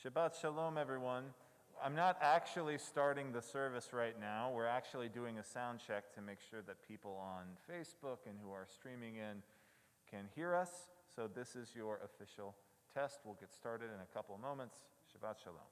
Shabbat Shalom, everyone. I'm not actually starting the service right now. We're actually doing a sound check to make sure that people on Facebook and who are streaming in can hear us. So this is your official test. We'll get started in a couple of moments. Shabbat Shalom.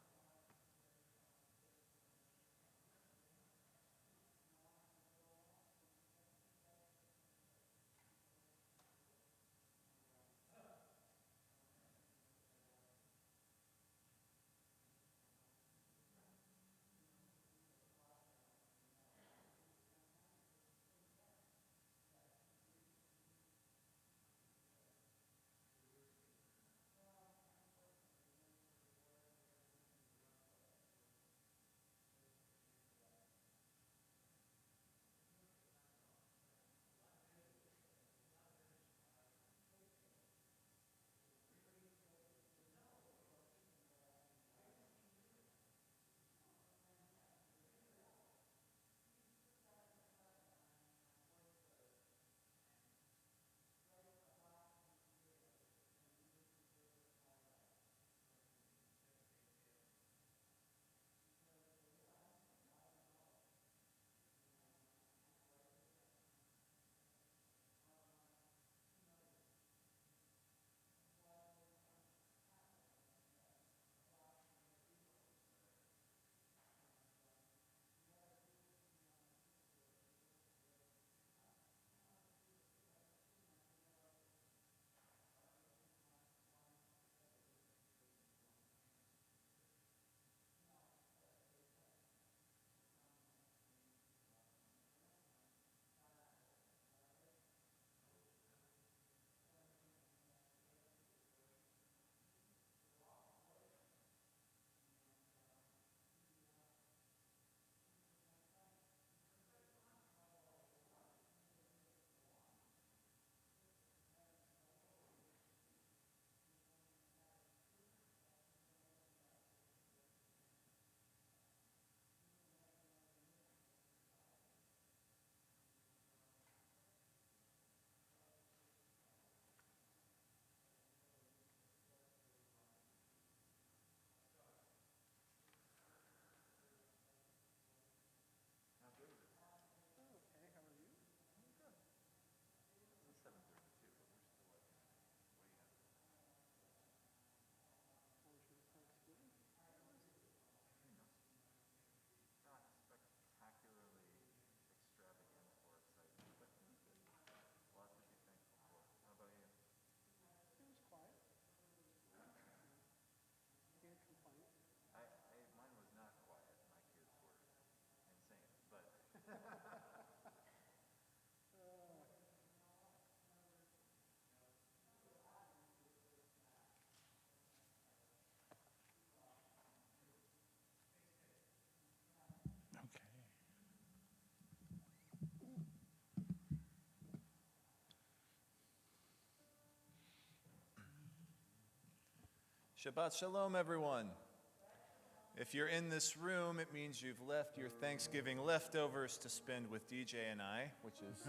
Okay, how are you? Good. It's 7:32, but we're still at what do you have? How was your Thanksgiving? Not spectacularly extravagant or exciting, but it was good. Lots to be thankful for. How about you? It was quiet. Can't complain. Mine was not quiet. My kids were insane, but Okay. Shabbat Shalom, everyone. If you're in this room, it means you've left your Thanksgiving leftovers to spend with DJ and I, which is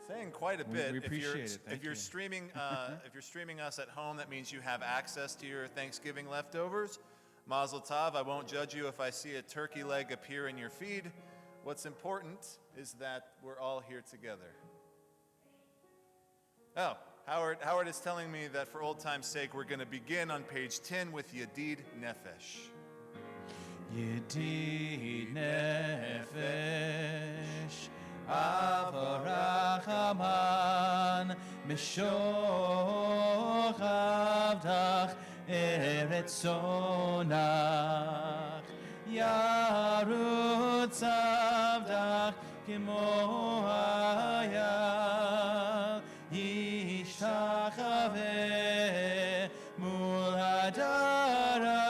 saying quite a bit. We appreciate it. If you're streaming us at home, that means you have access to your Thanksgiving leftovers. Mazel tov. I won't judge you if I see a turkey leg appear in your feed. What's important is that we're all here together. Oh, Howard is telling me that for old time's sake, we're going to begin on page 10 with Yedid Nefesh. Yedid Nefesh Avorachaman Mishoch Avdach Eretz Sonach Yarutz Avdach Kimo Hayal Yishtachaveh Mul Hadarach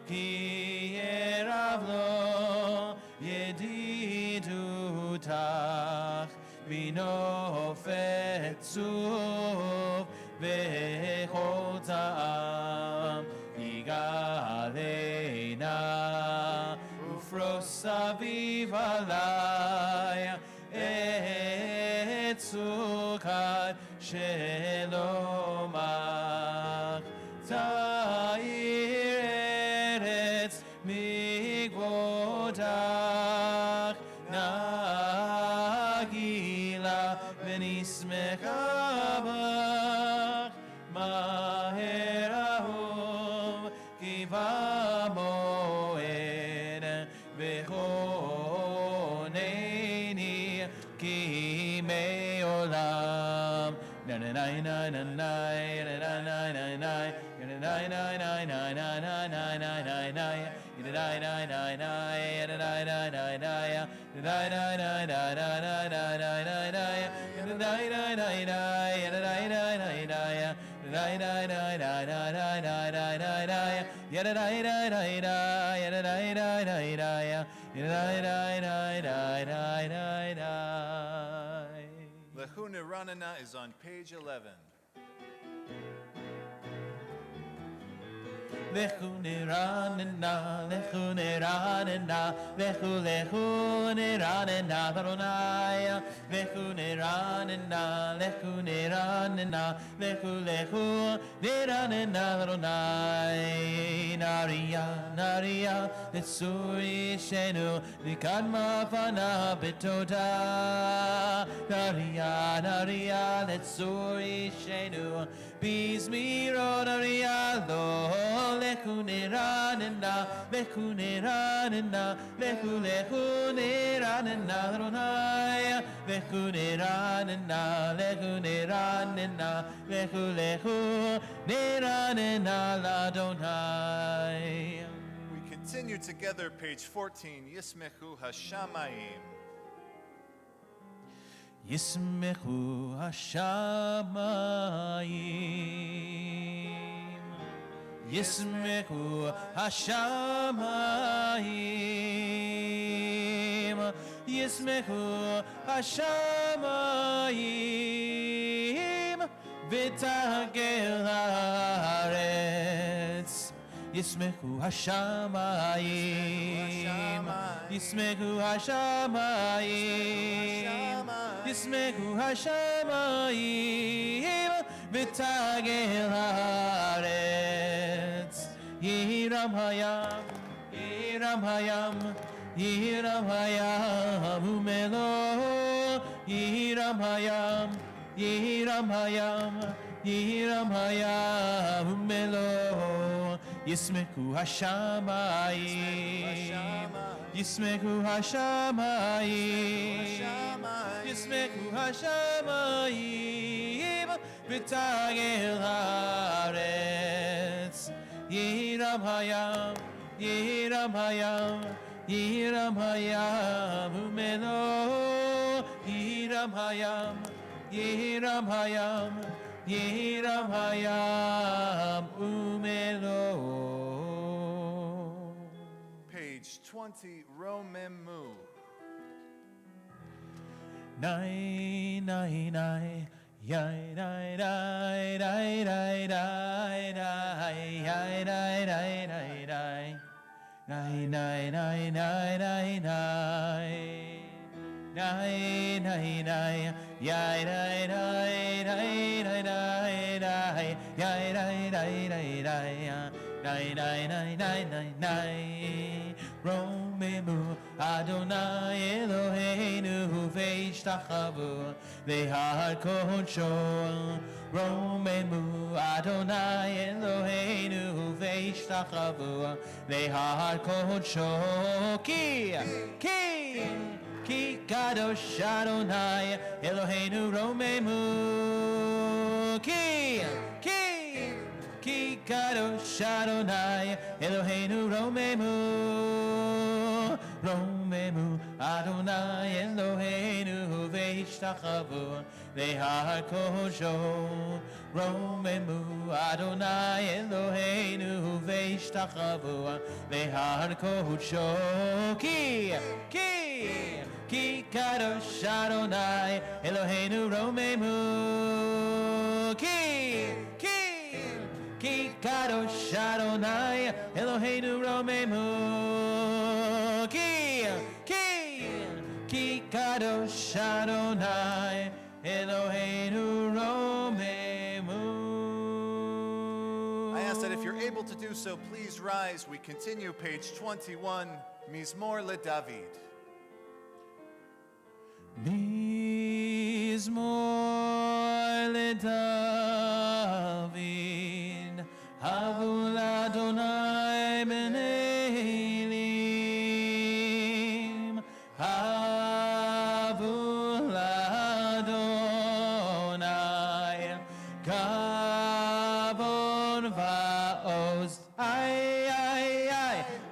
Ki Yerav Lo Yedidutach Vinofet Suv Vechol Ta'am Yigaleina Ufros Aviv Alai Et Sukkot Shelomach Ta'ir המועד וכונני כי מעולם na na na na na na na na na na na Lehuna Ranana is on page 11. Lechu neranena, lechu neranena, lechu neranena, Adonai. Lechu neranena, lechu neranena, lechu neranena, Adonai. Naria, letsuri shenu, likadma fana betoda. Naria, letsuri shenu, bizmiro naria lo. Lechu neranena, lechu neranena, lechu neranena, Adonai. Lechu neranena, lechu neranena, lechu neranena, Adonai. We continue together, page 14, Yismechu Hashamayim. Yismechu Hashamayim. Yismechu Hashamayim. Yismechu Hashamayim. V'tagel haaretz. Yismechu Hashamayim. Yismechu Hashamayim. Yismechu Hashamayim. V'tagel haaretz. Yiram hayam, yiram hayam, yiram hayam umelo. Yiram hayam, yiram hayam, yiram hayam umelo. Yismechu Hashamayim. Yismechu Hashamayim. Yismechu Hashamayim. V'tagel haaretz. Yiram hayam, yiram hayam, yiram hayam umelo. Yiram hayam, yiram hayam, yiram hayam umelo. Page 20, Romemu. Nai, nai, nai. Yai dai dai dai dai dai dai yai dai dai dai dai nai nai nai nai nai nai nai nai nai yai dai dai dai dai dai dai yai dai dai dai dai nai nai nai nai nai nai Romemu Adonai Eloheinu ve'ishtachavu le'har kodsho. Romemu Adonai Eloheinu ve'ishtachavu le'har kodsho. Ki kadosh Adonai Eloheinu Romemu. Ki kadosh Adonai Eloheinu Romemu. Romemu Adonai Eloheinu ve'ishtachavu le'har kodsho. Romemu Adonai Eloheinu ve'ishtachavu le'har kodsho. Ki kadosh Adonai Eloheinu Romemu. Ki kadosh Adonai Eloheinu Romemu. Ki kadosh Adonai Eloheinu Romemu. I ask that if you're able to do so, please rise. We continue, page 21, Mizmor LeDavid. Mizmor LeDavid, Havul Adonai b'nei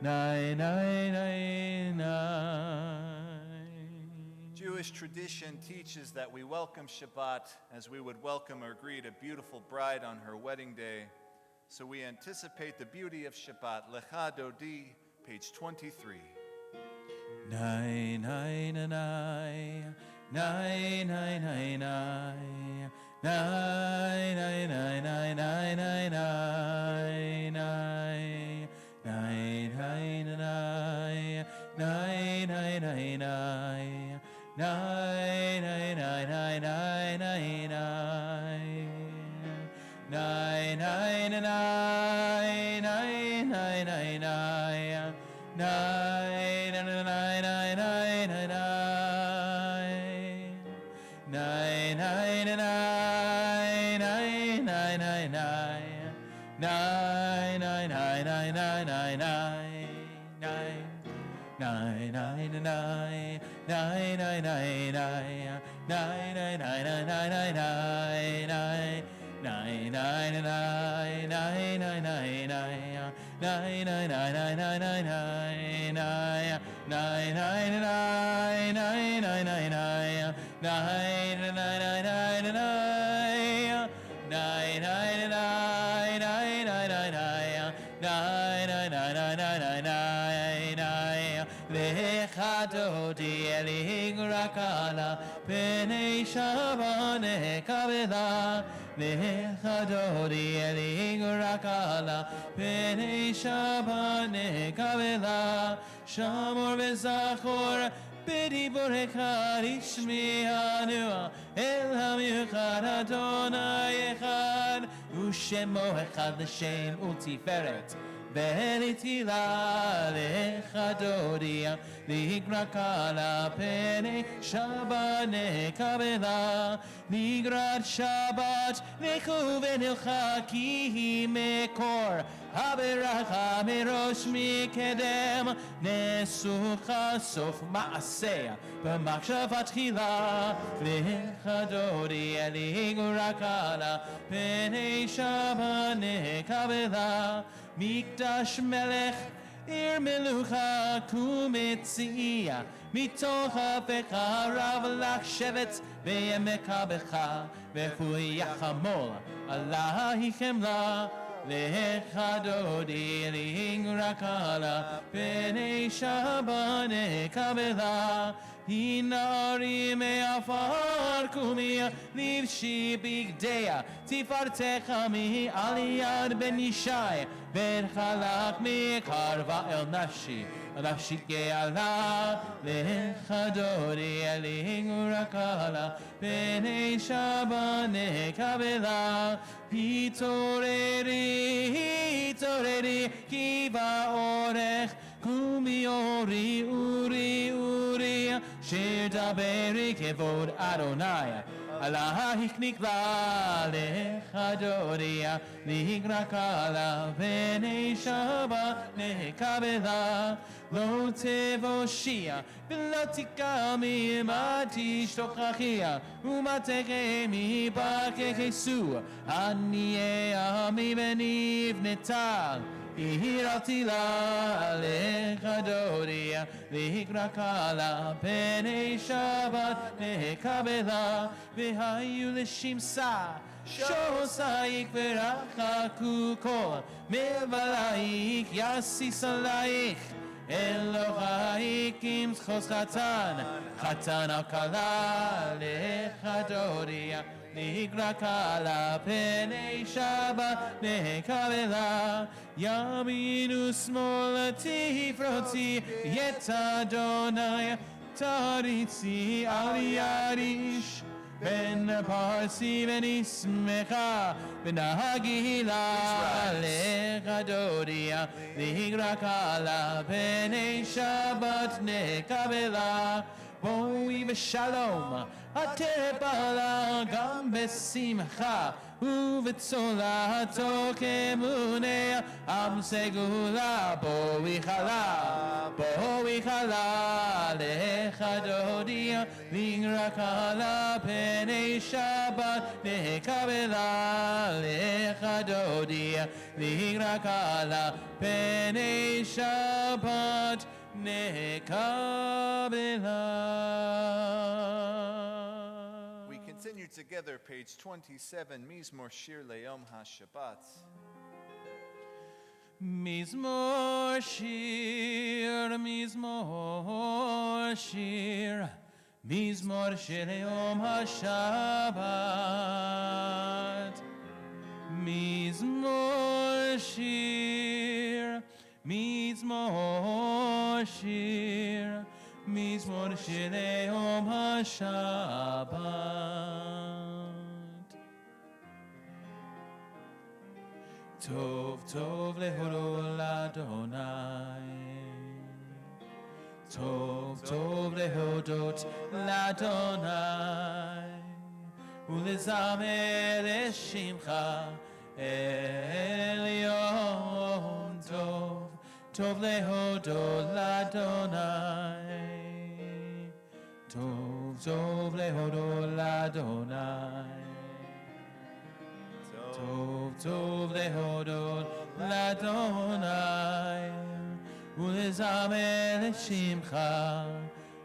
nai, nai, nai, nai. Jewish tradition teaches that we welcome Shabbat as we would welcome or greet a beautiful bride on her wedding day. So we anticipate the beauty of Shabbat. Lecha Dodi, page 23. Nai, nai, nai, nai, nai, nai, nai, nai. Nai, nai, nai, nai, nai, nai, nai, nai. Nai, nai, nai, nai, nai, nai, nai. Nai, nai, nai, nai, nai, nai, nai. Nai, nai, nai, nai, nai, nai, nai, nai. Nai, nai, nai, nai, nai, nai, nai. Nai, nai, nai, nai, nai, nai, nai, nai. Nai, nai, nai, nai, nai, nai, nai. Nai. Nai, nai, nai, nai, nai, nai, nai, nai. Nai, nai, nai, nai, nai, nai, nai, nai. Nai, nai, nai, nai, nai, nai, nai, nai. Nai, nai, nai, nai, nai, nai, nai, nai. Nai, nai, nai, nai, nai, nai, nai. Nai, nai, nai, nai, nai, nai. Nai, nai, nai, nai, nai, nai, nai. Nai, nai, nai, nai, nai, nai, nai, nai. Lecha Dodi Eling Rakala Penei Shabbat Kabbalat. Lecha Dodi Eling Rakala Penei Shabbat Kabbalat. Shamor Bezachor בדיבור אחד ישמיענו אל המיוחד אדוני אחד ושמו אחד לשם ולתפארת ולתהילה לך דודי לקרא על פני שבת נקבלה לקראת שבת לכו ונלכה כי היא מקור הברכה מראש מקדם נסוך סוף מעשה במחשבה תחילה לך דודי לקרא על פני שבת נקבלה מקדש מלך עיר מלוכה ומציע מתוך אפיך רב לך שבט וימך בך והוא יחמול עלי חמלה לך דודי לקרא על פני שבת נקבלה הנערי מעפר קומיה לבשי בגדיה תפארתך מעל יד בן ישי בן חלק מקרבה אל נפשי גאלה לך דודי לקרא על פני שבת נקבלה התעוררי כי באורך קומי אורי אורי שדברי כבוד אדוני עלייך נקבע לך דודי לקרא על פני שבת נקבלה לא תבושיע ולא תקמי מה תשתוכחיה ומה תקמי בככסו אני עמי ונבנתה הרבתי לה לך דודי לקרא על פני שבת נקבלה והיו לשמשה שוסייך ורחקו כל מבלייך יסיס עלייך אלוהייך עם חוס חתן או כלה לך דודי לקרא על פני שבת נקבלה ימין ושמאל תפרוצי את אדוני תריצי על יד איש בן פרסי ונשמחה ונהגילה לך דודי לקרא על פני שבת נקבלה בואי בשלום התפלה גם בשמחה ובצולתו כמונה עם סגולה בואי חלה lecha dodi Lingrakala pene Shabbat Kabbalat lecha dodi Lingrakala pene Shabbat Kabbalat. We continue together, page 27, Mizmor Shir Le'Yom HaShabbat. Mizmor shir, mizmor shir, mizmor shir le'yom HaShabbat. Mizmor shir, mizmor shir, mizmor shir le'yom HaShabbat. Tov tov lehodol Adonai, Tov tov lehodot Adonai, ulezamer eshimcha elyon. Tov tov lehodot Adonai, Tov tov lehodot Adonai. Tov tov lehodot l'Adonai ulezamer shimcha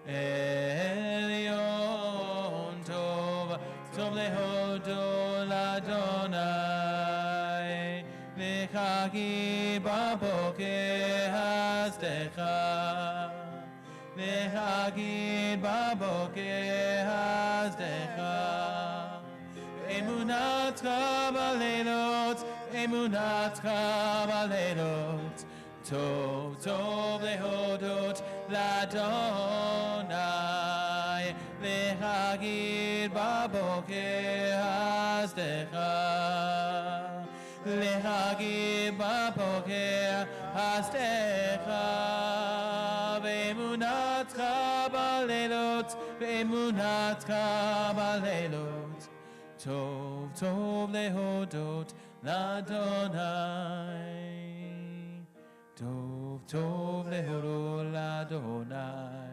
elyon. Tov tov lehodot l'Adonai lechagi baboker hasdecha, lechagi baboker hasdecha. Emunat Kabbalot, Emunat Kabbalot, Tov Tov lehodot l'Adonai, lechagid baboker hasdecha, lechagid baboker hasdecha. Emunat Kabbalot, Emunat Kabbalot, Tov tov lehodot l'Adonai, Tov tov lehodot l'Adonai,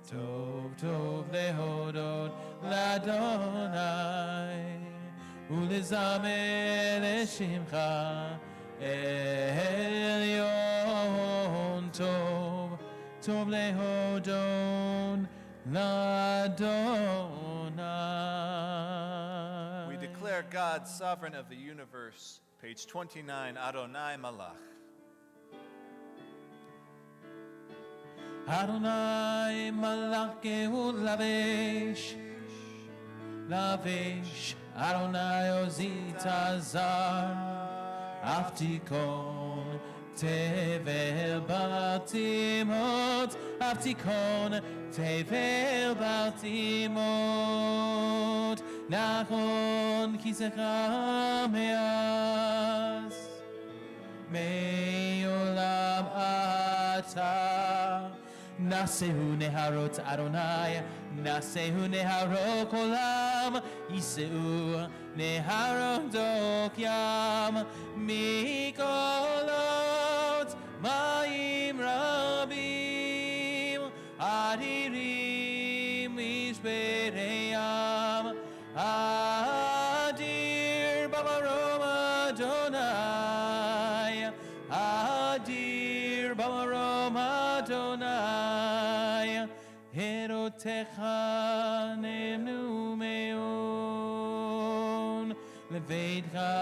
Tov tov lehodot l'Adonai, ulezamer eshimcha elyon. Tov tov lehodot l'Adonai. We declare God sovereign of the universe, page 29, Adonai Malach. Adonai malach gehud lavesh, lavesh. Adonai ozit azar, aftikon tevel batimot, aftikon tevel batimot. Nachon kisecha me'as, me'olam ata. Nasehu neharot Adonai, Nasehu neharot kolam, Yiseu neharot dokyam, mikolot ma'im rabim, adirim mishbereyam, adir bamarom Adonai, adir bamarom Adonai, Herotecha nemnu meon, leveitcha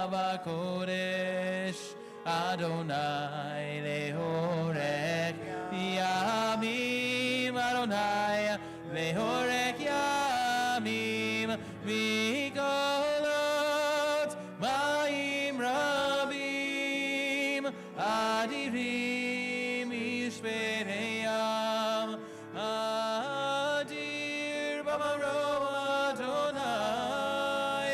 navakodesh, Adonai lehorech yamim, Adonai lehorech yamim, mikolot ma'im rabim, adirim ishbereyam, adir b'marom Adonai,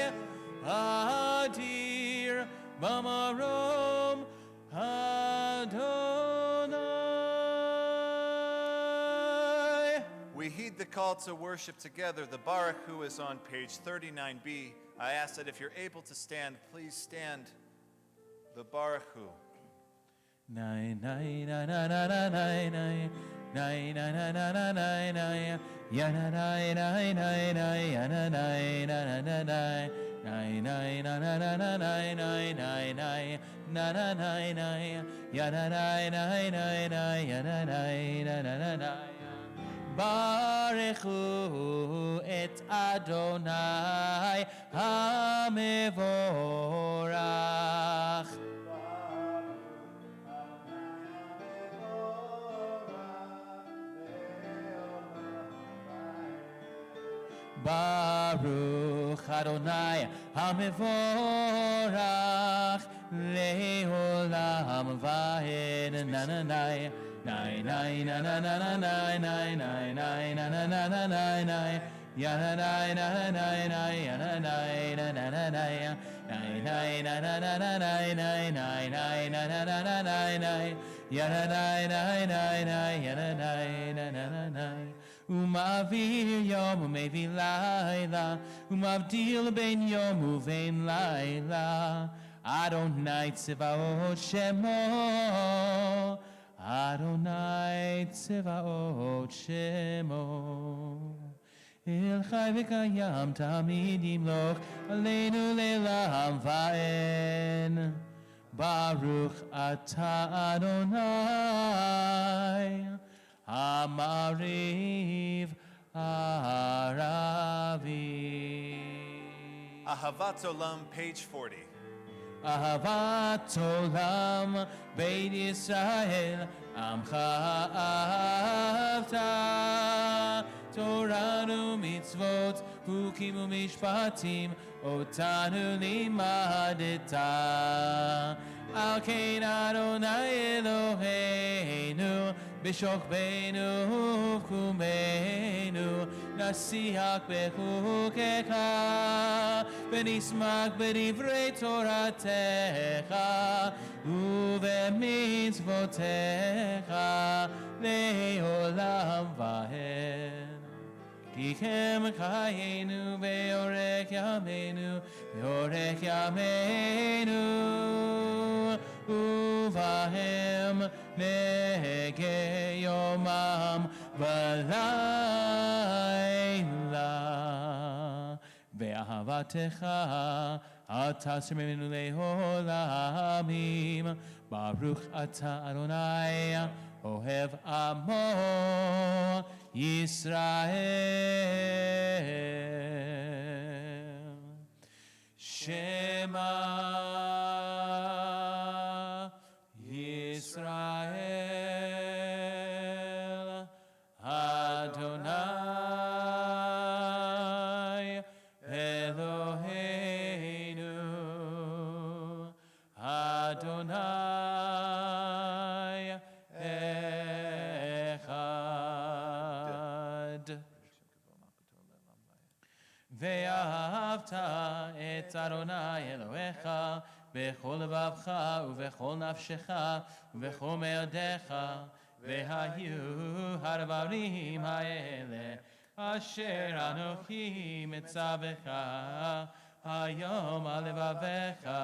adir b'marom Adonai. We heed the call to worship together. The Baruch Hu is on page 39b. I ask that if you're able to stand, please stand. The Baruch Hu. Nai nai na na na na nai nai nai na na na na nai nai ya na nai nai nai nai ya na nai na na na nai nai nai na na na na nai nai nai nai na na nai nai ya na nai nai nai nai ya na nai na na na nai Barechu et Adonai HaMevorach Baruch Adonai HaMevorach Leolam Vahed na na na Nai nai na na na na nai nai nai nai na na na na nai nai ya na nai na na nai nai ya na nai na na na nai nai nai na na na na nai nai nai nai na na na na nai nai ya na nai nai nai nai ya na nai na na na nai Umavir yom umevi laila umavdil ben yom uvein laila Adonai tzevaot shemo Adonai tzevaot shemo El chai v'kayam tamid yimloch aleinu le'olam va'en Baruch atah Adonai Amariv Aravi Ahavat Olam, page 40. Ahavat Olam Beit Yisrael Amcha Ahavta Torah u'mitzvot Hukim u'mishpatim Otanu limadeta Al kein Adonai Eloheinu B'shokbeinu u'vkumeinu Nasiach b'chukecha V'nismak b'divrei Toratecha U'v'mitzvotecha Le'olam va'ed Ki chem chayenu ve'orech yameinu Ve'orech yameinu Uvahem nege yomam v'layla Ve'ahavatecha atas memenu le'olamim Baruch atah Adonai Ohev amo Yisrael Shema Yisrael Adonai Eloheinu Adonai Echad Ve'ahavta et Adonai Elohecha Bechol lebavcha uvechol nafshecha uvechol me'odecha ve'hayu harvarim ha'ele asher anochi mitzavecha hayom alevavecha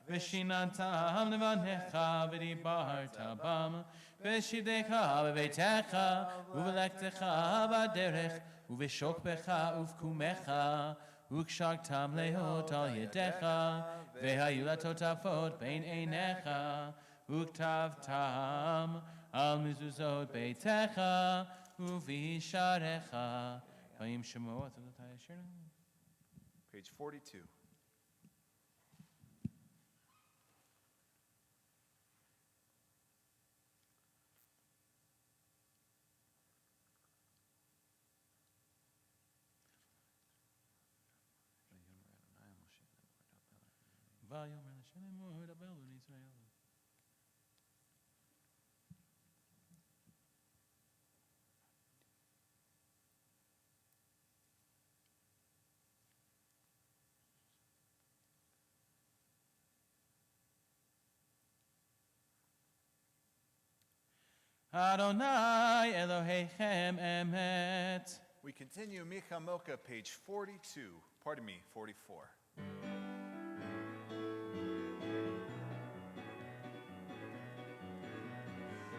v'shinantam levanecha v'dibarta bam v'shidecha v'beitecha uv'lektecha v'aderech uv'shokbecha uv'kumecha Ukshaktam leot al yedecha, vehayu latotafot bein einecha, uktavtam al mizuzot beitecha, uvisharecha. Vayim shemot adotai asherna. Page 42. Vayomer Hashem Moed Abelun Israel. Adonai Elohechem Emet. We continue Micha Milka, page 42. Pardon me, 44.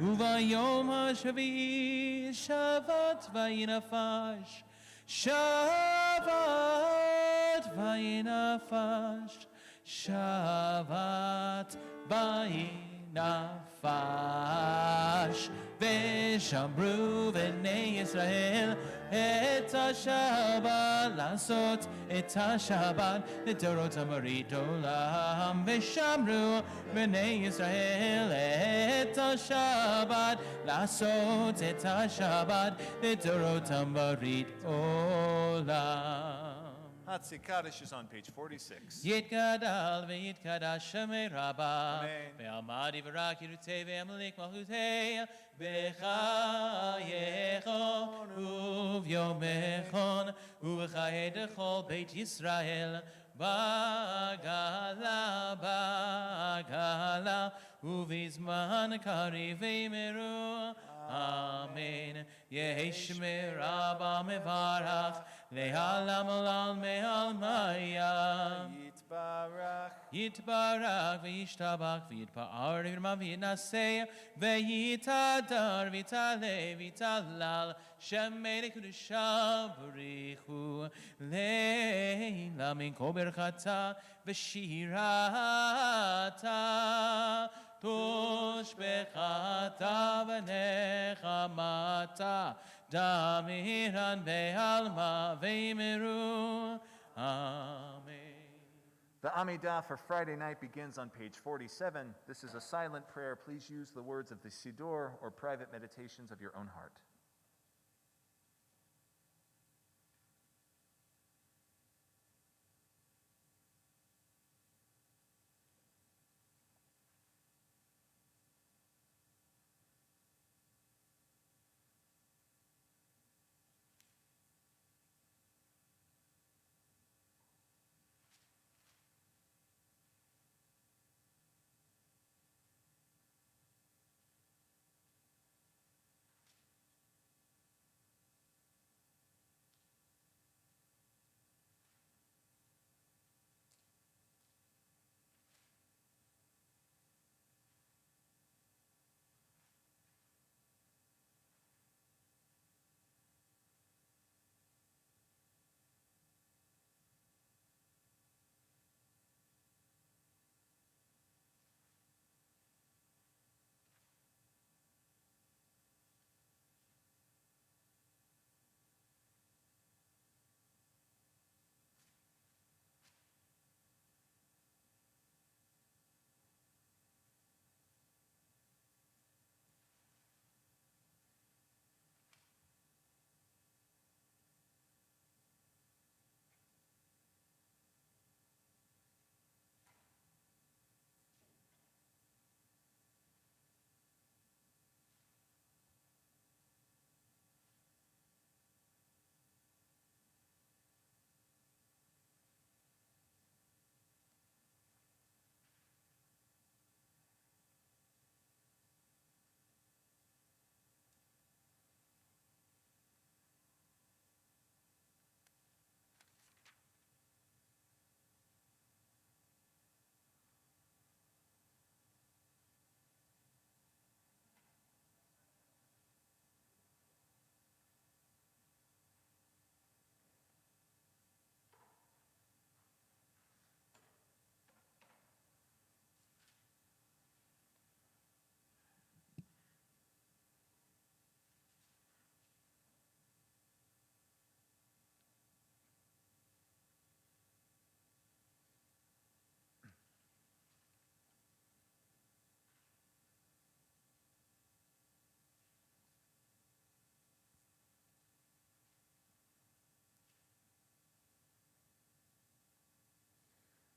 וביום השביעי שבת וינפש, שבת וינפש, שבת וינפש. ושמרו בני ישראל את השבת, לעשות את השבת לדורות המרית עולם. ושמרו בני ישראל את השבת, לעשות את השבת לדורות המרית עולם. Hatzikadosh is on page 46. יתגדל ויתקדש שמי רבה, אמן. ועמד יברק ירצה וימליך מלכותי, בחייך וביומך ובחיי כל בית ישראל, בגלה בגלה ובזמן קריב יאמרו אמן. יהי שמי רבה מברך לעלם עולם מעלמיה. יתברך וישתבח ויתפאר וירמה ויתנשא ויתהדר ויתעלה ויתהלל שמי לקדושה בריחו לילה מן כל ברכתה ושירתה תושבחתה ונחמתה דמירן בעלמה ואמרו Amen. The Amidah for Friday night begins on page 47. This is a silent prayer. Please use the words of the Siddur or private meditations of your own heart.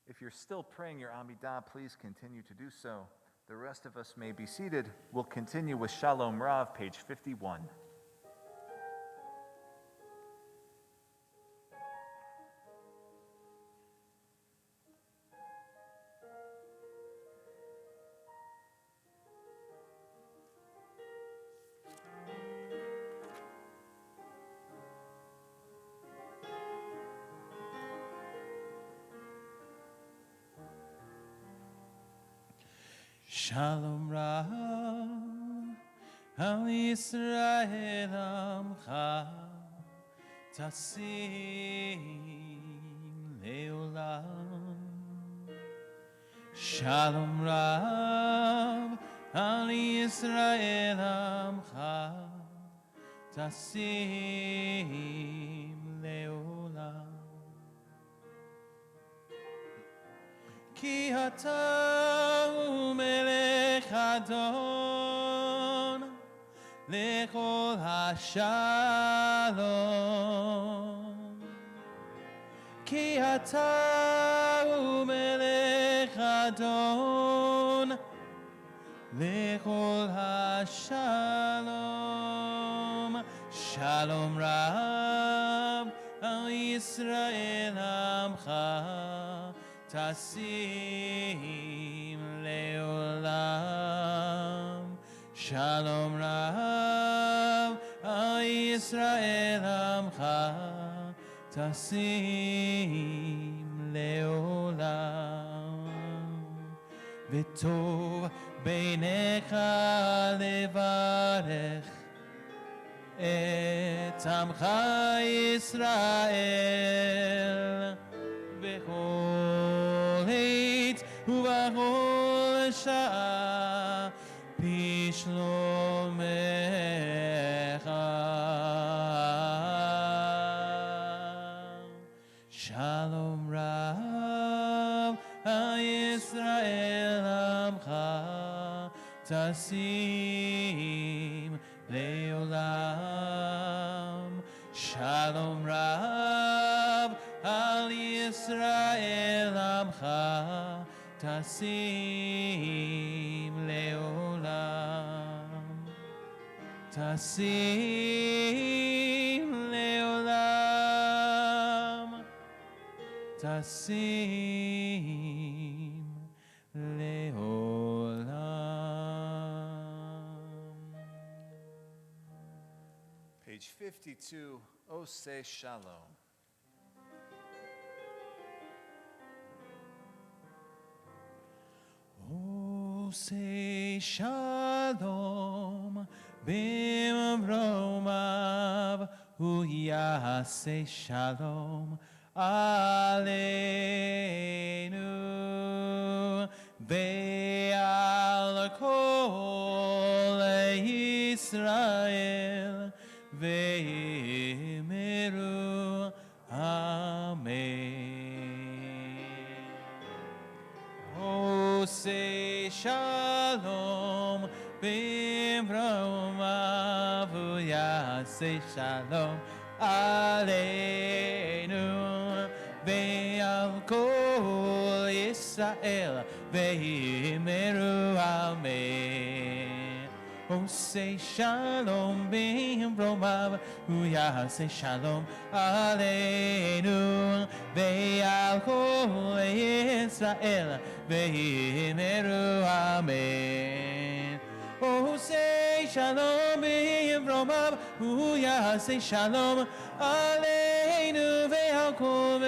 If you're still praying your Amidah, please continue to do so. The rest of us may be seated. We'll continue with Shalom Rav, page 51. Shalom Rav, Al Yisrael Amcha Tasim Leolam. Shalom Rav Al Yisrael Amcha Tasim Leolam. Ki ata umelech Adon lechol hashalom. Ki ata umelech Adon lechol hashalom. Shalom Rav al Yisrael Amcha Tasim Leolam. Shalom Rav al Yisrael Amcha Tasim Leolam. V'tov beinecha levarech et Amcha Yisrael b'chol עת ובכל שעה בשלומך. Shalom Rav al Yisrael Amcha Tasim Leolam. Shalom Rav al Yisrael Amcha Tasim Leolam. Tasim Leolam. Tasim Leolam. Page 52, Ose Shalom. Say shalom bimromav hu yaseh shalom aleinu ve'al kol Yisrael ve'imiru amen. Say shalom bimromav hu yaseh shalom aleinu ve'al kol Yisrael ve'imiru amen. Oh, say shalom bimromav hu yaseh shalom aleinu ve'al kol Yisrael ve'imiru amen. Oh, say shalom bimromav hu yaseh shalom aleinu ve'al kol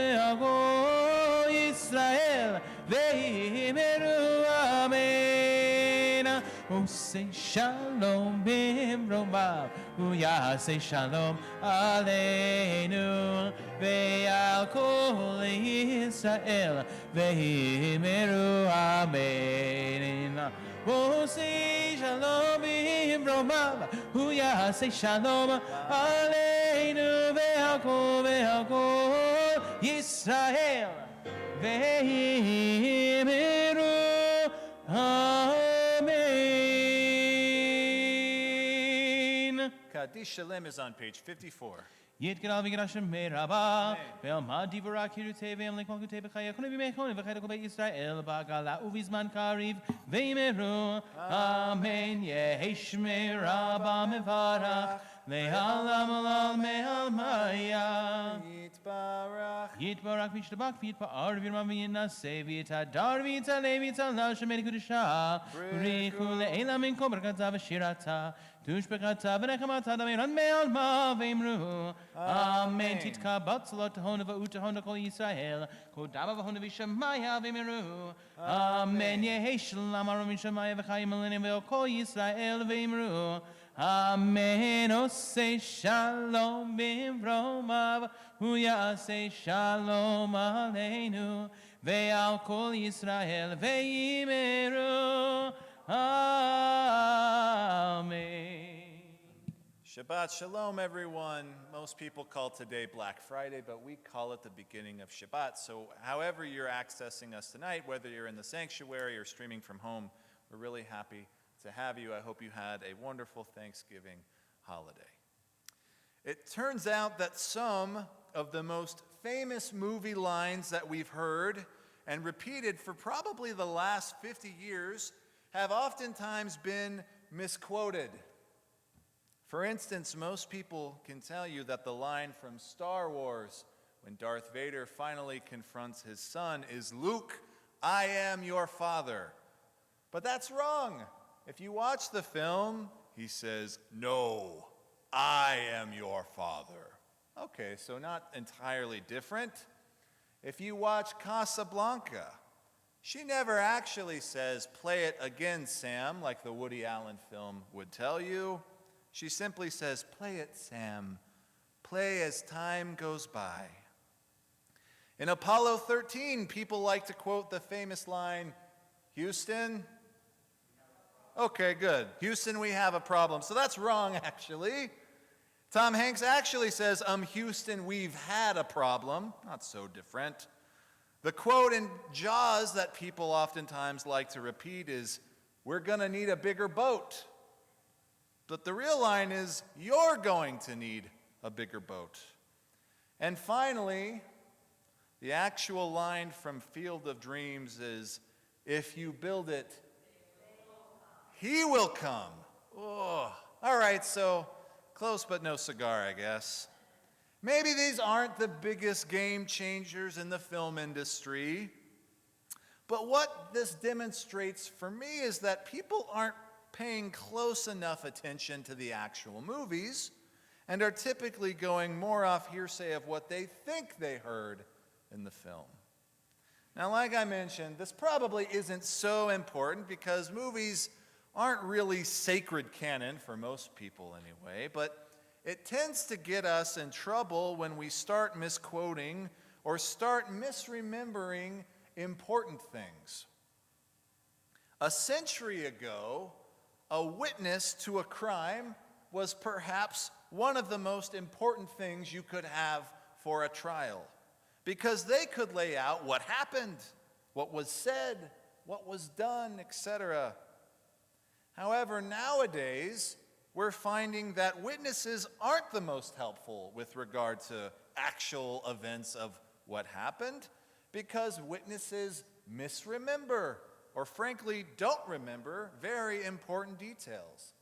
Yisrael ve'imiru amen. Oh, say shalom bimromav hu yaseh shalom aleinu ve'al kol Yisrael ve'imiru amen. Oh, say shalom bimromav hu yaseh shalom aleinu ve'al kol Yisrael ve'imiru amen. Kaddish Shalem is on page 54. יתגדל ויגרשם מרבה, ועמד דברה קירותי וימלך מלכותי בחיי כל בימי חיים וחיי כל בית ישראל בעגלה ובזמן קריב ואמרו אמן. יהי שמי רבה מברך לעולם עולם מעל מיה. יתברך וישתבח ויתפאר וירמה וינשא ויתהדר ויתעלה ויתעלה שמי קדושה בריחו לעילה מן כל ברכתה ושירתה תושבחתה ונחמתה דמירן מעל מה ואמרו אמן. תתקבל צלות הון ואותהון לכל ישראל כל דמה והון ושמיה ואמרו אמן. יהי שלום ארום משמיה וחיים מלנים וכל ישראל ואמרו Amen. Ose shalom bimromav. Huya se shalom aleinu. Ve'al kol Yisrael ve'imeru. Amen. Shabbat Shalom, everyone. Most people call today Black Friday, but we call it the beginning of Shabbat. So however you're accessing us tonight, whether you're in the sanctuary or streaming from home, we're really happy to have you. I hope you had a wonderful Thanksgiving holiday. It turns out that some of the most famous movie lines that we've heard and repeated for probably the last 50 years have oftentimes been misquoted. For instance, most people can tell you that the line from Star Wars, when Darth Vader finally confronts his son, is, "Luke, I am your father." But that's wrong. If you watch the film, he says, "No, I am your father." Okay, so not entirely different. If you watch Casablanca, she never actually says, "Play it again, Sam," like the Woody Allen film would tell you. She simply says, "Play it, Sam. Play as time goes by." In Apollo 13, people like to quote the famous line, "Houston?" Okay, good. "Houston, we have a problem." So that's wrong, actually. Tom Hanks actually says, "Houston, we've had a problem." Not so different. The quote in Jaws that people oftentimes like to repeat is, "We're going to need a bigger boat." But the real line is, "You're going to need a bigger boat." And finally, the actual line from Field of Dreams is, "If you build it, he will come." Oh. All right, so close but no cigar, I guess. Maybe these aren't the biggest game changers in the film industry, but what this demonstrates for me is that people aren't paying close enough attention to the actual movies and are typically going more off hearsay of what they think they heard in the film. Now, like I mentioned, this probably isn't so important because movies aren't really sacred canon for most people anyway, but it tends to get us in trouble when we start misquoting or start misremembering important things. A century ago, a witness to a crime was perhaps one of the most important things you could have for a trial, because they could lay out what happened, what was said, what was done, etc. However, nowadays, we're finding that witnesses aren't the most helpful with regard to actual events of what happened, because witnesses misremember, or frankly don't remember, very important details.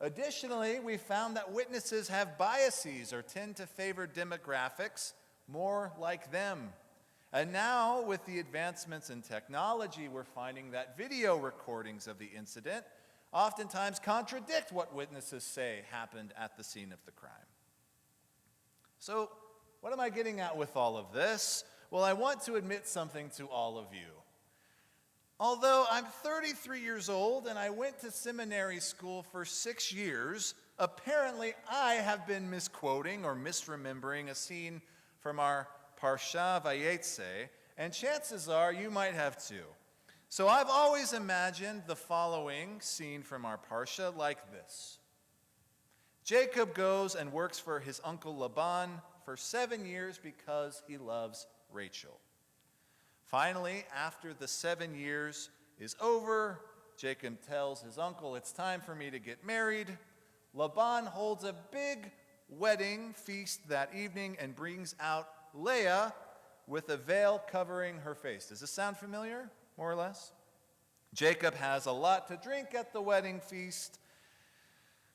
Additionally, we found that witnesses have biases or tend to favor demographics more like them. And now, with the advancements in technology, we're finding that video recordings of the incident oftentimes contradict what witnesses say happened at the scene of the crime. So, what am I getting at with all of this? Well, I want to admit something to all of you. Although I'm 33 years old and I went to seminary school for 6 years, apparently I have been misquoting or misremembering a scene from our Parsha Vayetze, and chances are you might have too. So I've always imagined the following scene from our Parsha like this. Jacob goes and works for his uncle Laban for 7 years because he loves Rachel. Finally, after the 7 years is over, Jacob tells his uncle, "It's time for me to get married." Laban holds a big wedding feast that evening and brings out Leah with a veil covering her face. Does this sound familiar, more or less? Jacob has a lot to drink at the wedding feast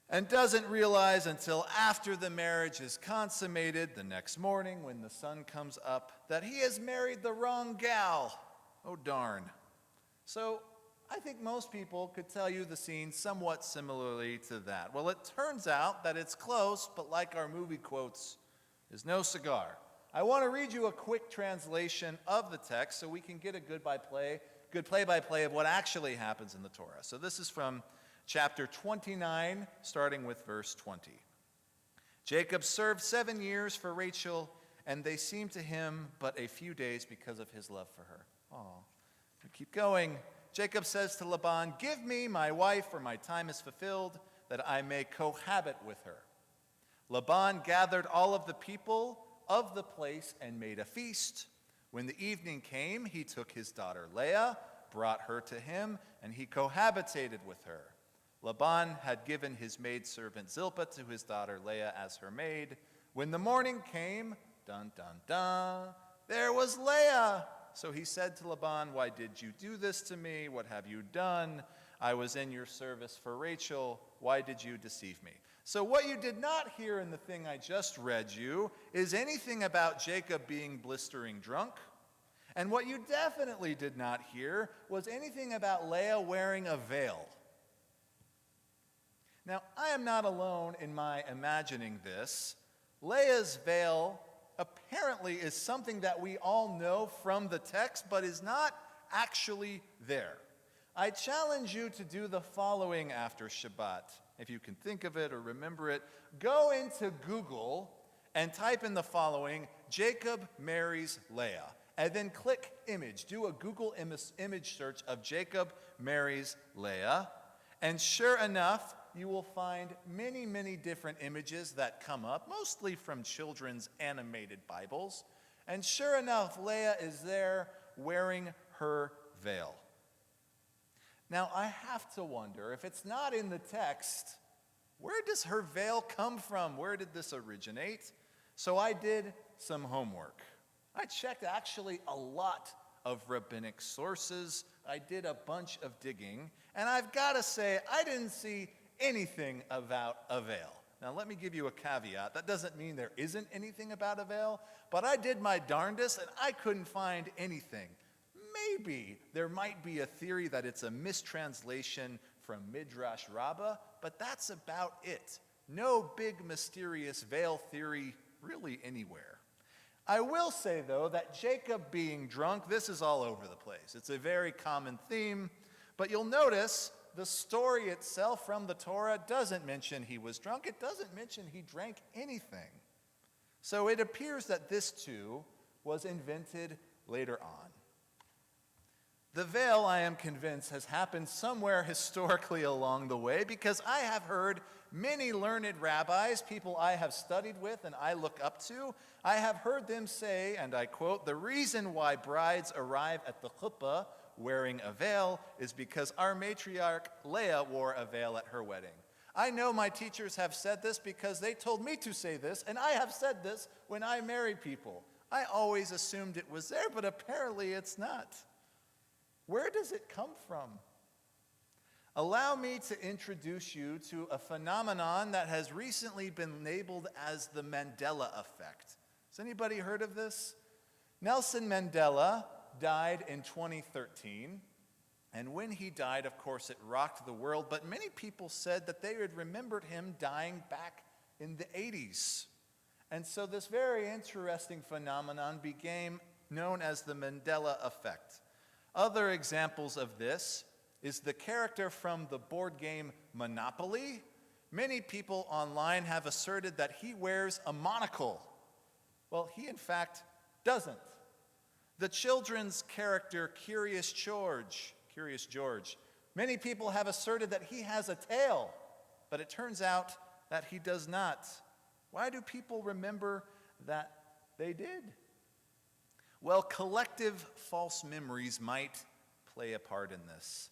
and doesn't realize until after the marriage is consummated, the next morning when the sun comes up, that he has married the wrong gal. Oh, darn. So I think most people could tell you the scene somewhat similarly to that. Well, it turns out that it's close, but like our movie quotes, is no cigar. I want to read you a quick translation of the text so we can get a good play-by-play of what actually happens in the Torah. So this is from chapter 29, starting with verse 20. Jacob served 7 years for Rachel, and they seemed to him but a few days because of his love for her. Oh, we keep going. Jacob says to Laban, "Give me my wife, for my time is fulfilled, that I may cohabit with her." Laban gathered all of the people of the place and made a feast. When the evening came, he took his daughter Leah, brought her to him, and he cohabitated with her. Laban had given his maidservant Zilpah to his daughter Leah as her maid. When the morning came, dun, dun, dun, there was Leah. So he said to Laban, "Why did you do this to me? What have you done? I was in your service for Rachel. Why did you deceive me?" So what you did not hear in the thing I just read you is anything about Jacob being blistering drunk. And what you definitely did not hear was anything about Leah wearing a veil. Now, I am not alone in my imagining this. Leah's veil apparently is something that we all know from the text, but is not actually there. I challenge you to do the following after Shabbat. If you can think of it or remember it, go into Google and type in the following, Jacob marries Leah, and then click image. Do a Google image search of Jacob marries Leah, and sure enough, you will find many, many different images that come up, mostly from children's animated Bibles. And sure enough, Leah is there wearing her veil. Now, I have to wonder, if it's not in the text, where does her veil come from? Where did this originate? So I did some homework. I checked actually a lot of rabbinic sources. I did a bunch of digging. And I've got to say, I didn't see anything about a veil. Now, let me give you a caveat. That doesn't mean there isn't anything about a veil, but I did my darndest and I couldn't find anything. Maybe there might be a theory that it's a mistranslation from Midrash Rabbah, but that's about it. No big mysterious veil theory really anywhere. I will say, though, that Jacob being drunk, this is all over the place. It's a very common theme, but you'll notice the story itself from the Torah doesn't mention he was drunk. It doesn't mention he drank anything. So it appears that this too was invented later on. The veil, I am convinced, has happened somewhere historically along the way, because I have heard many learned rabbis, people I have studied with and I look up to, I have heard them say, and I quote, "The reason why brides arrive at the chuppah wearing a veil is because our matriarch Leah wore a veil at her wedding." I know my teachers have said this because they told me to say this, and I have said this when I married people. I always assumed it was there, but apparently it's not. Where does it come from? Allow me to introduce you to a phenomenon that has recently been labeled as the Mandela effect. Has anybody heard of this? Nelson Mandela died in 2013, and when he died, of course, it rocked the world, but many people said that they had remembered him dying back in the 80s. And so this very interesting phenomenon became known as the Mandela effect. Other examples of this is the character from the board game Monopoly. Many people online have asserted that he wears a monocle. Well, he in fact doesn't. The children's character Curious George, many people have asserted that he has a tail, but it turns out that he does not. Why do people remember that they did? Well, collective false memories might play a part in this.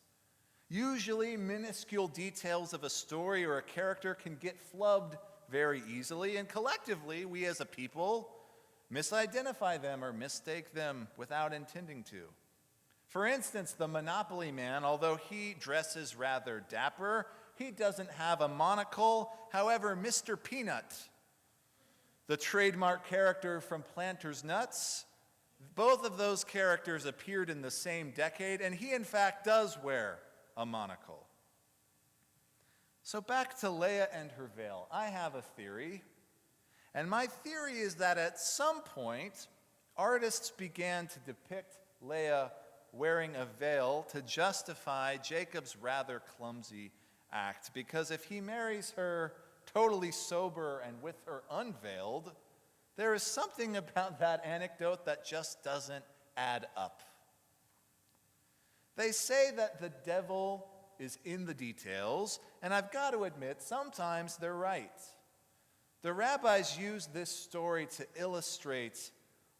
Usually, minuscule details of a story or a character can get flubbed very easily, and collectively, we as a people misidentify them or mistake them without intending to. For instance, the Monopoly man, although he dresses rather dapper, he doesn't have a monocle. However, Mr. Peanut, the trademark character from Planters Nuts, both of those characters appeared in the same decade, and he in fact does wear a monocle. So back to Leah and her veil. I have a theory, and my theory is that at some point, artists began to depict Leah wearing a veil to justify Jacob's rather clumsy act, because if he marries her totally sober and with her unveiled, there is something about that anecdote that just doesn't add up. They say that the devil is in the details, and I've got to admit, sometimes they're right. The rabbis use this story to illustrate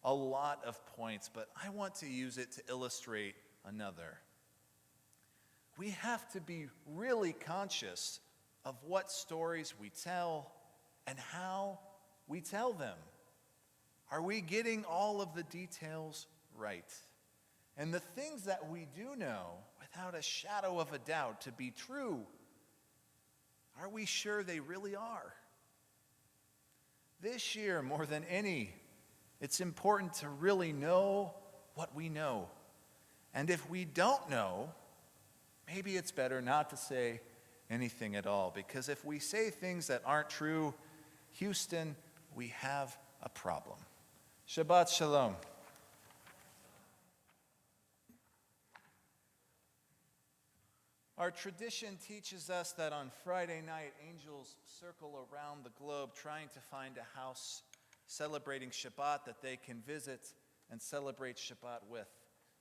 a lot of points, but I want to use it to illustrate another. We have to be really conscious of what stories we tell and how we tell them. Are we getting all of the details right? And the things that we do know, without a shadow of a doubt, to be true, are we sure they really are? This year, more than any, it's important to really know what we know. And if we don't know, maybe it's better not to say anything at all, because if we say things that aren't true, Houston, we have a problem. Shabbat Shalom. Our tradition teaches us that on Friday night, angels circle around the globe trying to find a house celebrating Shabbat that they can visit and celebrate Shabbat with.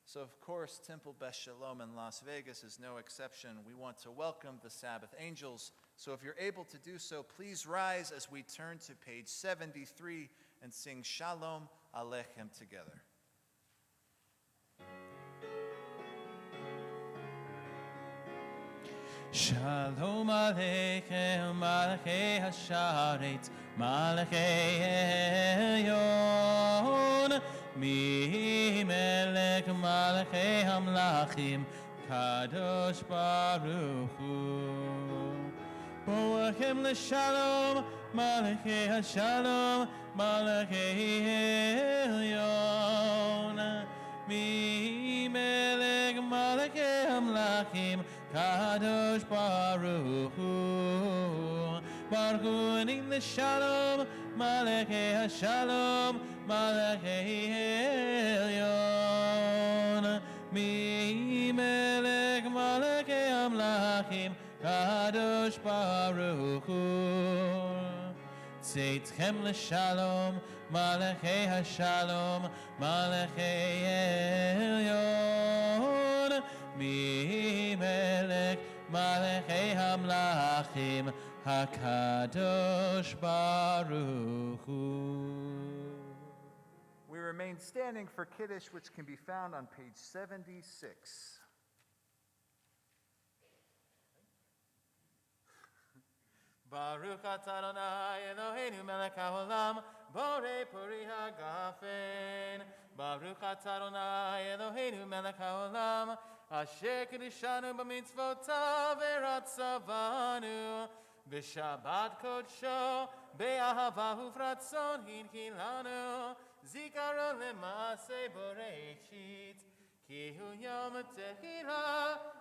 So, of course, Temple Beth Shalom in Las Vegas is no exception. We want to welcome the Sabbath angels. So if you're able to do so, please rise as we turn to page 73 and sing Shalom Aleichem together. Shalom Aleichem, Malachei Hasharet, Malachei Elyon, Mi Melech Malachei Hamlachim, Kadosh Baruch Hu. Boachem LeShalom, Malachei Hashalom, Malachei Elyon, Mi Melech Malachei Hamlachim, Kadosh Baruch Hu. Baruch Hu Enim LeShalom, Malachei Hashalom, Malachei Elyon. Mi Melech Malachei Hamlachim, Kadosh Baruch Hu. Tzeitzchem LeShalom, Malachei Hashalom, Malachei Elyon. Mi Melech Malachei Hamlachim, HaKadosh Baruch Hu. We remain standing for Kiddush, which can be found on page 76. Baruch atah Adonai Eloheinu melech haolam, borei pori hagafen. Baruch atah Adonai Eloheinu melech haolam, asher kiddushanu b'mitzvotav v'ratzavanu. B'Shabbat kodsho, be'ahava ufratzon hinkilanu. Zikaron le'masei boreshit, ki hu yom tehila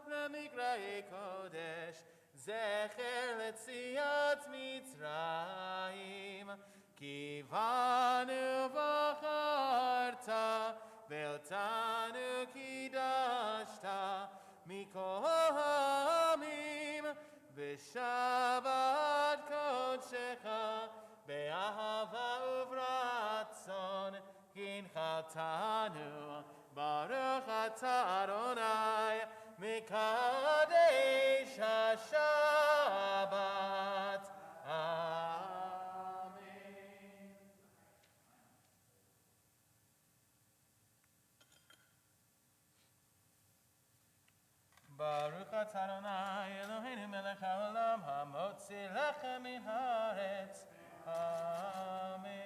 le'mikra'ei kodesh. Zecher letziat Mitzrayim, kivanu v'charta, ve'otanu kidashta, mikol ha'amim, v'shabbat kodshecha, be'ahava uvratzon, kinchatanu, baruch atah Adonai, Mekadesh HaShabbat. Amen. Baruch atah Adonai Eloheinu melech haolam, hamotzi lechem min haaretz. Amen.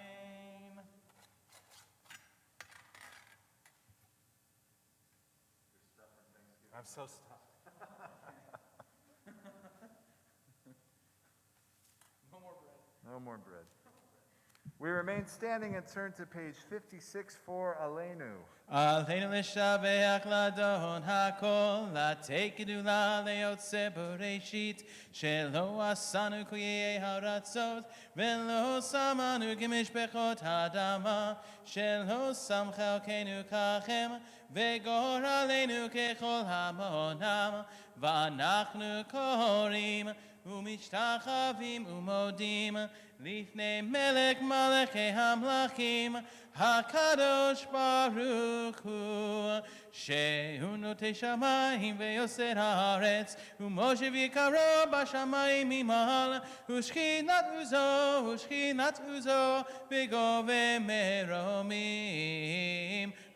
I'm so stuck. No more bread. No more bread. We remain standing and turn to page 56 for Aleinu. Aleinu l'shabeach ladon hakol, latekedu la leotze bereshit, shelo asanu kuyei haratzot, velo samanu gemishbechot hadama, shelo samchalkenu kachem, vegor aleinu kechol hamonam, v'anachnu korim, umishtachavim umodim, Lifnei melech malachei hamlachim, HaKadosh Baruch Hu, Shehu notei shamayim veyoser haaretz, Umoshev yikaro bashamayim imal, Ushchinat uzo, begove meromim,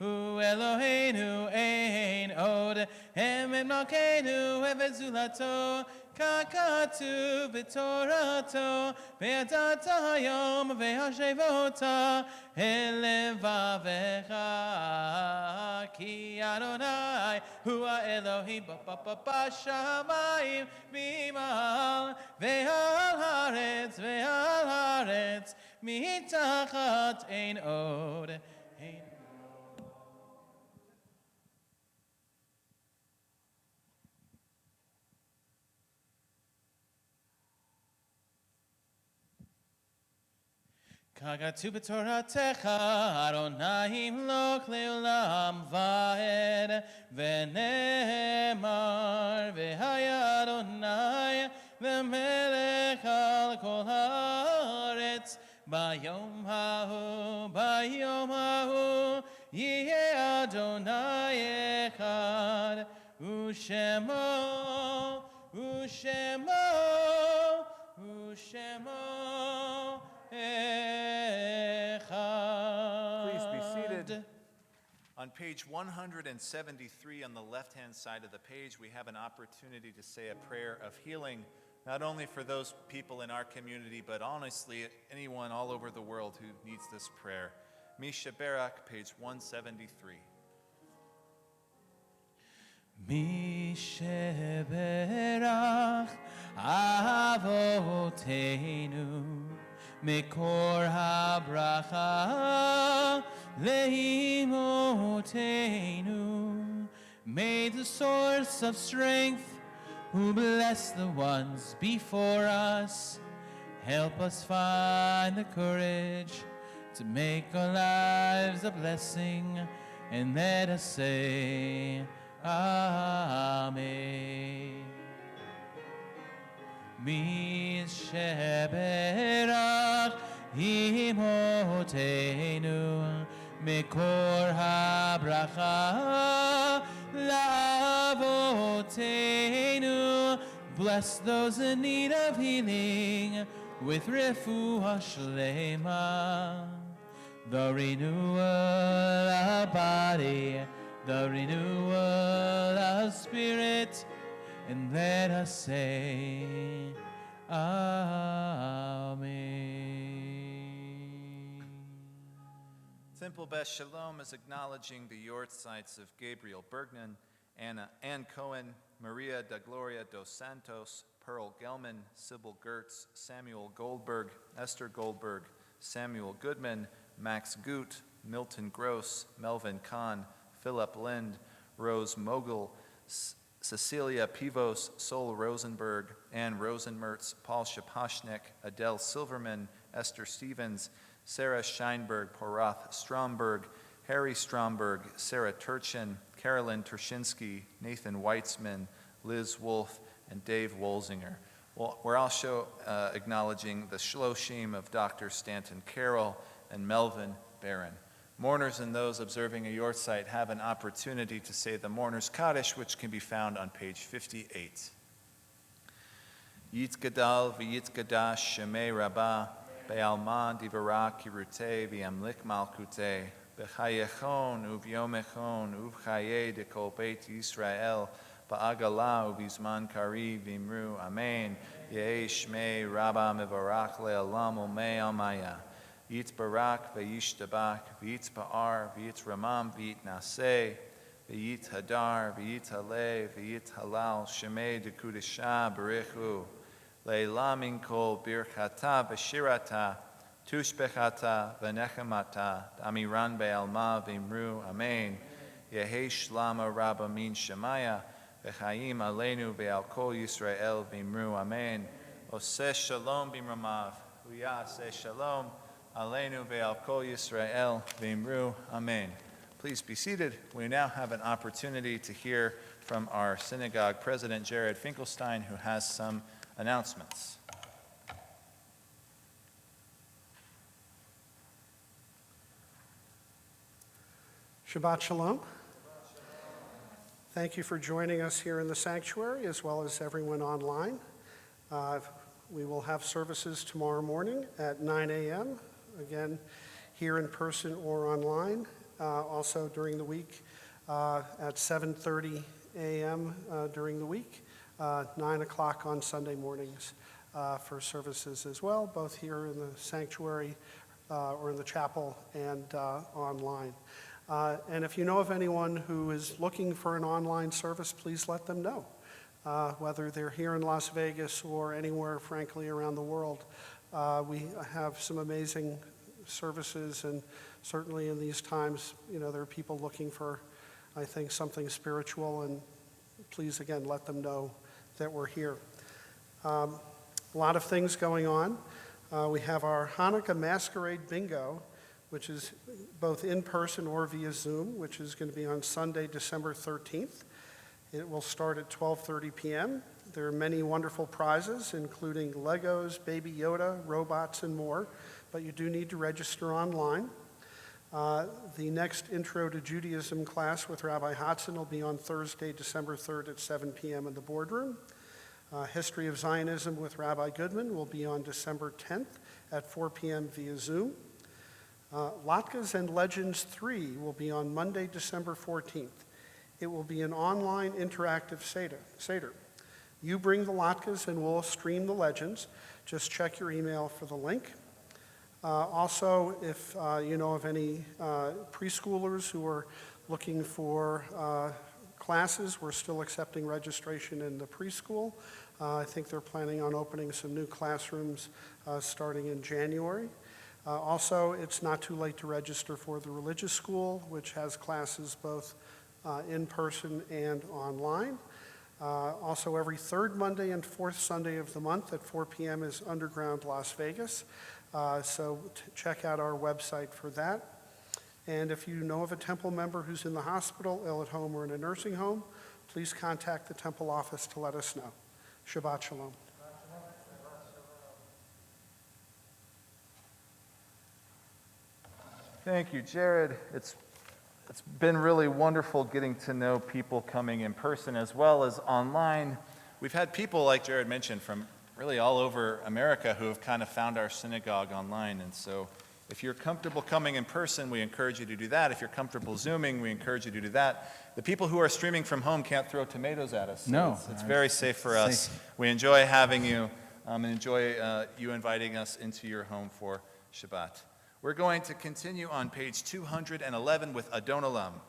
Hu Eloheinu ein od, Hem emnokenu evet zulato, Kakatu v'torato, ve'adata hayom ve'hashevota, elevavecha, ki Adonai, hu ha'Elohim b'shamayim v'imal, ve'al haaretz, mitachat ein od. Kagatu b'toratecha, Adonai imlok le'olam va'ed, v'nemar, v'haya Adonai, v'melech al kol haaretz, bayom hahu, yeh Adonai echad, u'shemo, Please be seated. On page 173 on the left-hand side of the page, we have an opportunity to say a prayer of healing, not only for those people in our community, but honestly, anyone all over the world who needs this prayer. Misha Barak, page 173. Misheberach Avoteinu Mekor habracha Leimotenu. May the source of strength, who bless the ones before us, help us find the courage to make our lives a blessing, and let us say Amen. Misheberach imotenu mekor habracha lavotenu. Bless those in need of healing with refuah shlema, the renewal of body, the renewal of spirit, and let us say Amen. Simple Best Shalom is acknowledging the yortzites of Gabriel Bergman, Ann Cohen, Maria da Gloria dos Santos, Pearl Gelman, Sybil Gertz, Samuel Goldberg, Esther Goldberg, Samuel Goodman, Max Goot, Milton Gross, Melvin Kahn, Philip Lind, Rose Mogul, Cecilia Pivos, Sol Rosenberg, Ann Rosenmertz, Paul Shapashnik, Adele Silverman, Esther Stevens, Sarah Scheinberg, Porath Stromberg, Harry Stromberg, Sarah Turchin, Carolyn Tershinsky, Nathan Weitzman, Liz Wolf, and Dave Wolzinger. Well, we're also acknowledging the Shloshim of Dr. Stanton Carroll and Melvin Barron. Mourners and those observing a yortzeit have an opportunity to say the Mourner's Kaddish, which can be found on page 58. Yitzgadal v'yitzgadash shemei rabbah, be'alma divara kirute v'yamlik malkute, b'chayechon uv'yomechon uv'chaye de kol beit Yisrael, ba'agala uv'izman kari v'imru, amen, ye'ei shmei rabbah mevarach le'alam u'mei almaya. Yitzbarak v'yishtabak v'yitzba'ar v'yitzramam v'yitnaseh v'yithadar v'yithaleh v'yithalal shemei dekudesha b'richu le'lam min kol birchata v'shirata Tushbechata v'nechemata amiran be'alma v'imru amen. Yehi shlama rabba min shemaya v'chaim aleinu ve'al kol Yisrael v'imru amen. Oseh shalom b'imramav v'yaseh shalom aleinu ve'al kol Yisrael v'imru amen. Please be seated. We now have an opportunity to hear from our synagogue president, Jared Finkelstein, who has some announcements. Shabbat Shalom. Thank you for joining us here in the sanctuary, as well as everyone online. We will have services tomorrow morning at 9 a.m., again, here in person or online. Also during the week at 7:30 a.m. During the week, 9 o'clock on Sunday mornings for services as well, both here in the sanctuary or in the chapel and online. And if you know of anyone who is looking for an online service, please let them know, whether they're here in Las Vegas or anywhere, frankly, around the world. We have some amazing services, and certainly in these times, there are people looking for, I think, something spiritual, and please, again, let them know that we're here. A lot of things going on. We have our Hanukkah Masquerade Bingo, which is both in person or via Zoom, which is going to be on Sunday, December 13th. It will start at 12:30 p.m. There are many wonderful prizes, including Legos, Baby Yoda, robots, and more, but you do need to register online. The next Intro to Judaism class with Rabbi Hodson will be on Thursday, December 3rd at 7 p.m. in the boardroom. History of Zionism with Rabbi Goodman will be on December 10th at 4 p.m. via Zoom. Latkes and Legends 3 will be on Monday, December 14th. It will be an online interactive Seder. You bring the latkes and we'll stream the legends. Just check your email for the link. Also, if you know of any preschoolers who are looking for classes, we're still accepting registration in the preschool. I think they're planning on opening some new classrooms starting in January. Also, it's not too late to register for the religious school, which has classes both in person and online. Also, every third Monday and fourth Sunday of the month at 4 p.m. is Underground Las Vegas. So check out our website for that. And if you know of a temple member who's in the hospital, ill at home, or in a nursing home, please contact the temple office to let us know. Shabbat Shalom. Thank you, Jared. It's been really wonderful getting to know people coming in person as well as online. We've had people, like Jared mentioned, from really all over America who have kind of found our synagogue online. And so if you're comfortable coming in person, we encourage you to do that. If you're comfortable Zooming, we encourage you to do that. The people who are streaming from home can't throw tomatoes at us. So No. It's very safe for us. We enjoy having you and enjoy you inviting us into your home for Shabbat. We're going to continue on page 211 with Adon Olam.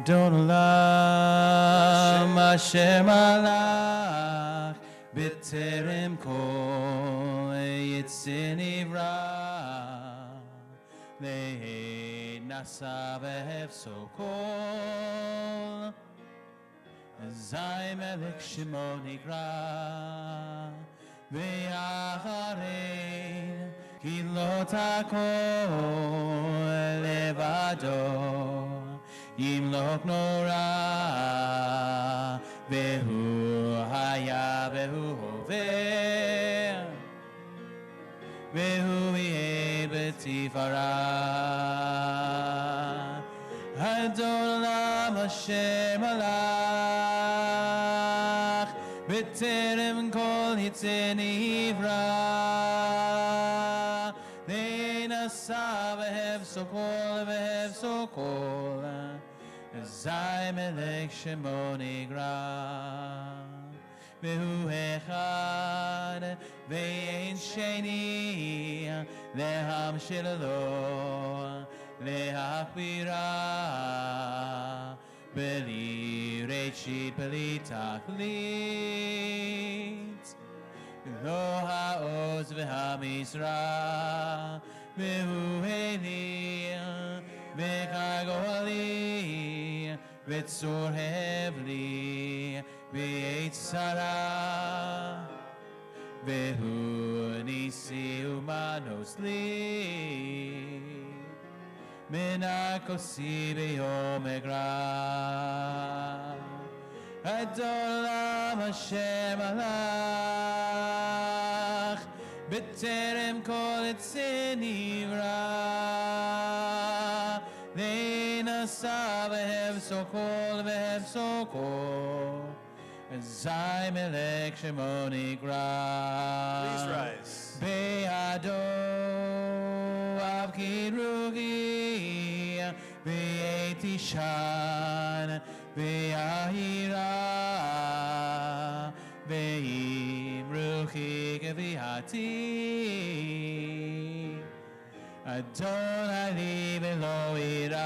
Adon Olam Hashem alach b'terem kol yitzir nivra le'nasa v'hefso kol zay melech shemo nikra ואחריו כי לא תקום לבדו ימלוך נורא והוא היה והוא הווה והוא יהיה בתפארה אדון עולם השם הלך בטרם כל יצא נברא ננסה והפסו כל אזי מלך שמו נגרע והוא אחד ואין שני להמשיל לו להכבירה בלי ראשית בלי תכלית לא והמזרח, והוא אלי, וחגור לי, וצורב לי, בעץ שרה, והוא ניסי ומנוס לי, מנקוסי ביום אגרע. אדון השם הלך, בטרם כל עצי נברא, ננסה והבשו כל והבשו כל, אזי מלך שמו נקרא. Please rise. בידו אבקי רוחי, בעת תישן, ויהירה, ואם רוחי גביעתי, אדוני לי ולא יירא.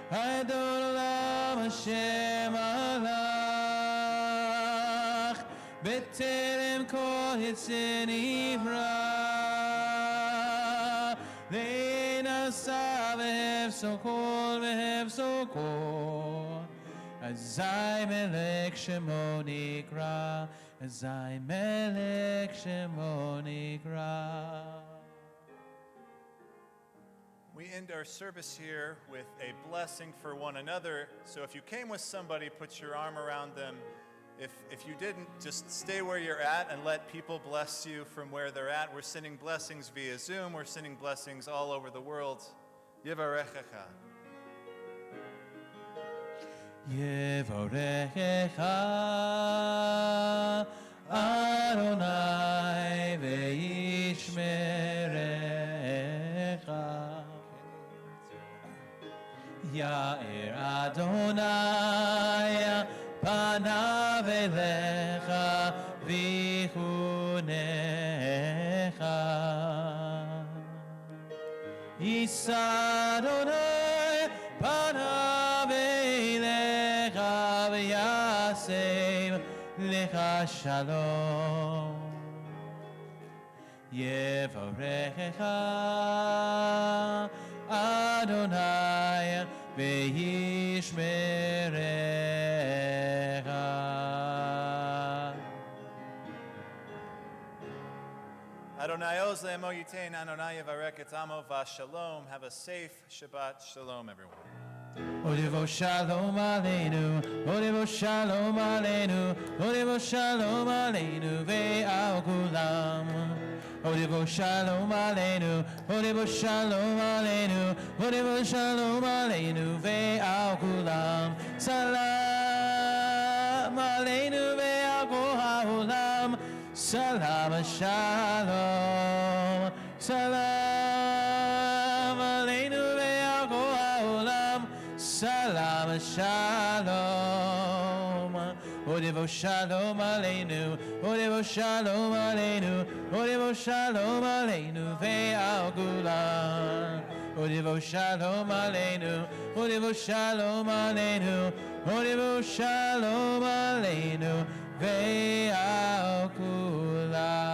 אדון עולם השם הלך, בטרם כל עצי נברא, ננסה והבשו כל והבשו כל, אזי מלך שמו נקרא, אזי מלך שמו נקרא. We end our service here with a blessing for one another. So if you came with somebody, put your arm around them. If you didn't, just stay where you're at and let people bless you from where they're at. We're sending blessings via Zoom. We're sending blessings all over the world. Yevarechecha. Yevarechecha Adonai ve'yishmerecha. Ya'er Adonai panav elecha v'chunecha. Yisa Adonai panav elecha v'yasem lecha shalom. Yevarechecha Adonai ve'yishmerecha. Adonai oz le'emo yitain, Adonai yevarek et amo v'shalom. Have a safe Shabbat. Shalom, everyone. Odivo shalom aleinu, Odivo shalom aleinu, Odivo shalom aleinu ve'al kulam. Odivo shalom aleinu, Odivo shalom aleinu, Odivo shalom aleinu ve'al kulam. Salam aleinu ve'al kol ha'olam. Salam shalom. Salam aleinu ve'al kol ha'olam. Salam shalom. Odivo shalom aleinu, Odivo shalom aleinu, Odivo shalom aleinu ve'al kulam. Odivo shalom aleinu, Odivo shalom aleinu, Odivo shalom aleinu ve'al kulam.